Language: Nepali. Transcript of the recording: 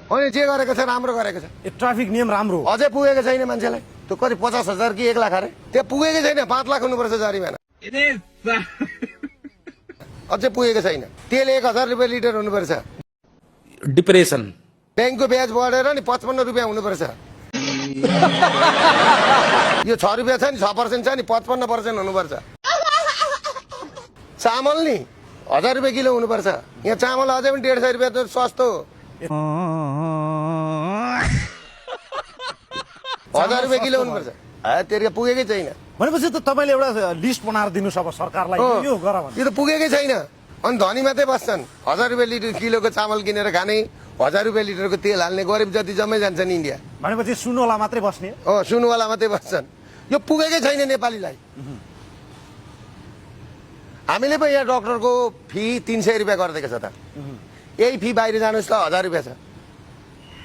अनि जे गरेको छ राम्रो गरेको छ। ट्राफिक नियम राम्रो हो। अझै पुगेको छैन मान्छेलाई। त्यो कति 50,000 कि 1 लाख अरे त्यो पुगेकै छैन। 5 लाख हुनुपर्छ जरिमाना। अझै पुगेको छैन। तेल 1,000 रुपियाँ लिटर हुनुपर्छ। डिप्रेसन ब्याङ्कको ब्याज बढेर नि 55 रुपियाँ हुनुपर्छ। यो 6 रुपियाँ छ नि 6% छ नि 55% हुनुपर्छ। चामल नि 1000 रुपियाँ किलो हुनुपर्छ। यहाँ चामल अझै पनि 150 रुपियाँ त सस्तो। 1000 रुपियाँ किलो हुनुपर्छ। तेरिया पुगेकै छैन। भनेपछि त तपाईँले एउटा लिस्ट बनाएर दिनुहोस् अब सरकारलाई यो गर भने। यो त पुगेकै छैन। अनि धनी मात्रै बस्छन्। 1000 रुपियाँ लिटर किलोको चामल किनेर खाने, 1000 रुपियाँ लिटरको तेल हाल्ने गरिब जति जम्मै जान्छन् इन्डिया। भनेपछि सुनवाला मात्रै बस्ने। सुनवाला मात्रै बस्छन्। यो पुगेकै छैन नेपालीलाई। हामीले पो यहाँ डक्टरको फी 300 रुपियाँ गरिदिएको छ त। यही फी बाहिर जानुहोस् त 1000 रुपियाँ छ।